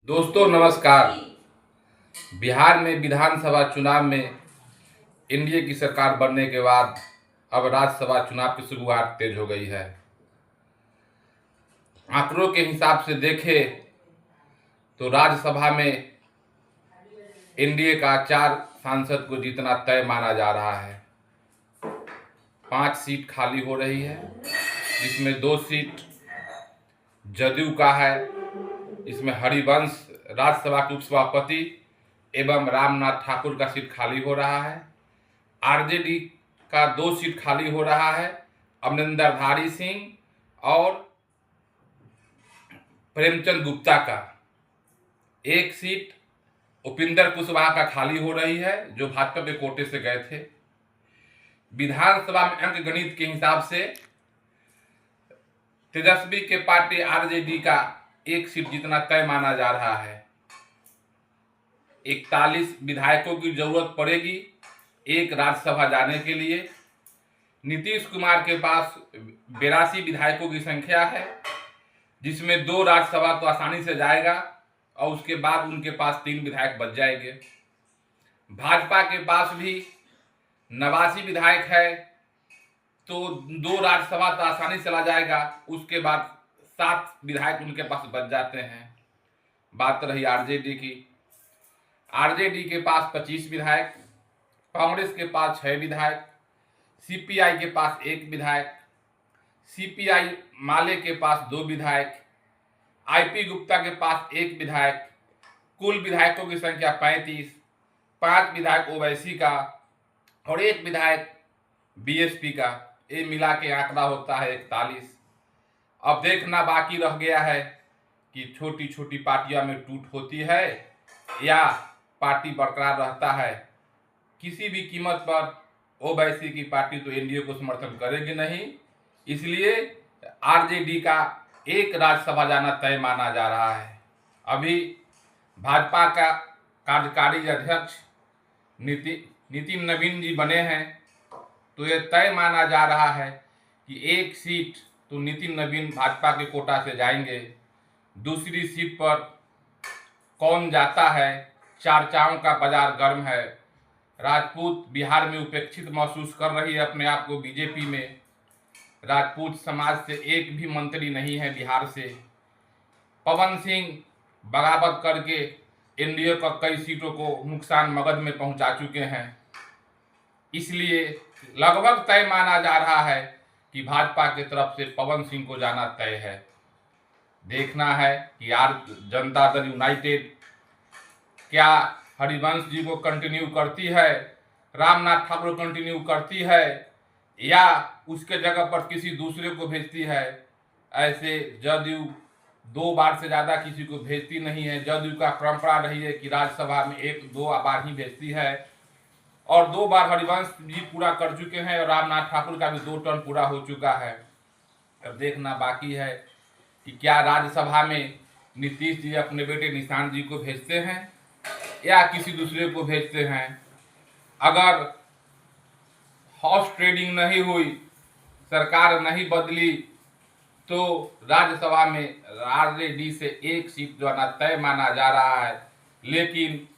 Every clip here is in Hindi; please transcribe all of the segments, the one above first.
दोस्तों नमस्कार। बिहार में विधानसभा चुनाव में एनडीए की सरकार बनने के बाद अब राज्यसभा चुनाव की शुरुआत तेज हो गई है। आंकड़ों के हिसाब से देखें तो राज्यसभा में एनडीए का 4 सांसद को जीतना तय माना जा रहा है। 5 सीट खाली हो रही है, जिसमें 2 सीट जदयू का है। इसमें हरिवंश राज्यसभा के उपसभापति एवं रामनाथ ठाकुर का सीट खाली हो रहा है। आरजेडी का 2 सीट खाली हो रहा है। अमरिंदरधारी सिंह और प्रेमचंद गुप्ता का 1 सीट उपिंदर कुशवाहा का खाली हो रही है, जो भाजपा के कोटे से गए थे। विधानसभा में अंक गणित के हिसाब से तेजस्वी के पार्टी आरजेडी का 1 सीट जीतना तय माना जा रहा है। 41 विधायकों की जरूरत पड़ेगी एक राज्यसभा जाने के लिए। नीतीश कुमार के पास 82 विधायकों की संख्या है, जिसमें 2 राज्यसभा तो आसानी से जाएगा और उसके बाद उनके पास 3 विधायक बच जाएंगे। भाजपा के पास भी 89 विधायक है, तो 2 राज्यसभा तो आसानी से चला जाएगा, उसके बाद 7 विधायक उनके पास बच जाते हैं। बात रही आरजेडी की। आरजेडी के पास 25 विधायक, कांग्रेस के पास 6 विधायक, सीपीआई के पास 1 विधायक, सीपीआई माले के पास 2 विधायक, आईपी गुप्ता के पास 1 विधायक। कुल विधायकों की संख्या 35, 5 विधायक ओवैसी का और 1 विधायक बीएसपी का। ये मिला के आंकड़ा होता है 41। अब देखना बाकी रह गया है कि छोटी छोटी पार्टियों में टूट होती है या पार्टी बरकरार रहता है। किसी भी कीमत पर ओवैसी की पार्टी तो एनडीए को समर्थन करेगी नहीं, इसलिए आरजेडी का 1 राज्यसभा जाना तय माना जा रहा है। अभी भाजपा का कार्यकारी अध्यक्ष नितिन नवीन जी बने हैं, तो यह तय माना जा रहा है कि 1 सीट तो नितिन नवीन भाजपा के कोटा से जाएंगे। दूसरी सीट पर कौन जाता है, चर्चाओं का बाजार गर्म है। राजपूत बिहार में उपेक्षित महसूस कर रही है अपने आप को बीजेपी में। राजपूत समाज से एक भी मंत्री नहीं है बिहार से। पवन सिंह बगावत करके एनडीए का कई सीटों को नुकसान मगध में पहुंचा चुके हैं। इसलिए लगभग तय माना जा रहा है कि भाजपा की तरफ से पवन सिंह को जाना तय है। देखना है कि यार जनता दल यूनाइटेड क्या हरिवंश जी को कंटिन्यू करती है, रामनाथ ठाकुर कंटिन्यू करती है, या उसके जगह पर किसी दूसरे को भेजती है। ऐसे जदयू 2 बार से ज़्यादा किसी को भेजती नहीं है। जदयू का परंपरा रही है कि राज्यसभा में 1-2 बार ही भेजती है, और 2 बार हरिवंश जी पूरा कर चुके हैं और रामनाथ ठाकुर का भी 2 टर्म पूरा हो चुका है। अब देखना बाकी है कि क्या राज्यसभा में नीतीश जी अपने बेटे निशांत जी को भेजते हैं या किसी दूसरे को भेजते हैं। अगर हॉर्स ट्रेडिंग नहीं हुई, सरकार नहीं बदली, तो राज्यसभा में आरजेडी से 1 सीट जो है तय माना जा रहा है। लेकिन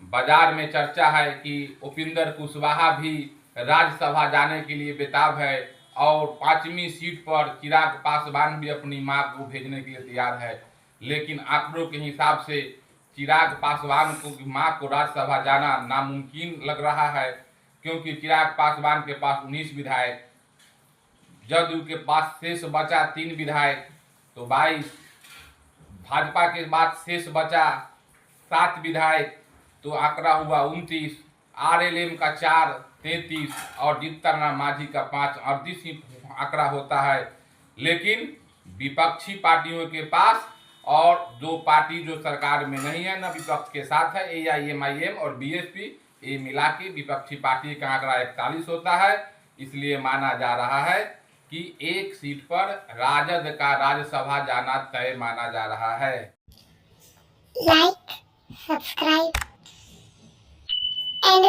बाजार में चर्चा है कि उपिंदर कुशवाहा भी राज्यसभा जाने के लिए बेताब है, और 5वीं सीट पर चिराग पासवान भी अपनी मां को भेजने के लिए तैयार है। लेकिन आंकड़ों के हिसाब से चिराग पासवान को मां को राज्यसभा जाना नामुमकिन लग रहा है, क्योंकि चिराग पासवान के पास 19 विधायक, जदयू के पास शेष बचा 3 विधायक तो 22, भाजपा के बाद शेष बचा 7 विधायक तो आंकड़ा हुआ 29, आरएलएम का 4 33 और जीतन मांझी का 5 38 आंकड़ा होता है। लेकिन विपक्षी पार्टियों के पास, और 2 पार्टी जो सरकार में नहीं है न विपक्ष के साथ है, एआईएमआईएम और बीएसपी, ये मिला के विपक्षी पार्टी का आंकड़ा 41 होता है। इसलिए माना जा रहा है कि 1 सीट पर राजद का राज्यसभा जाना तय माना जा रहा है। Like, subscribe and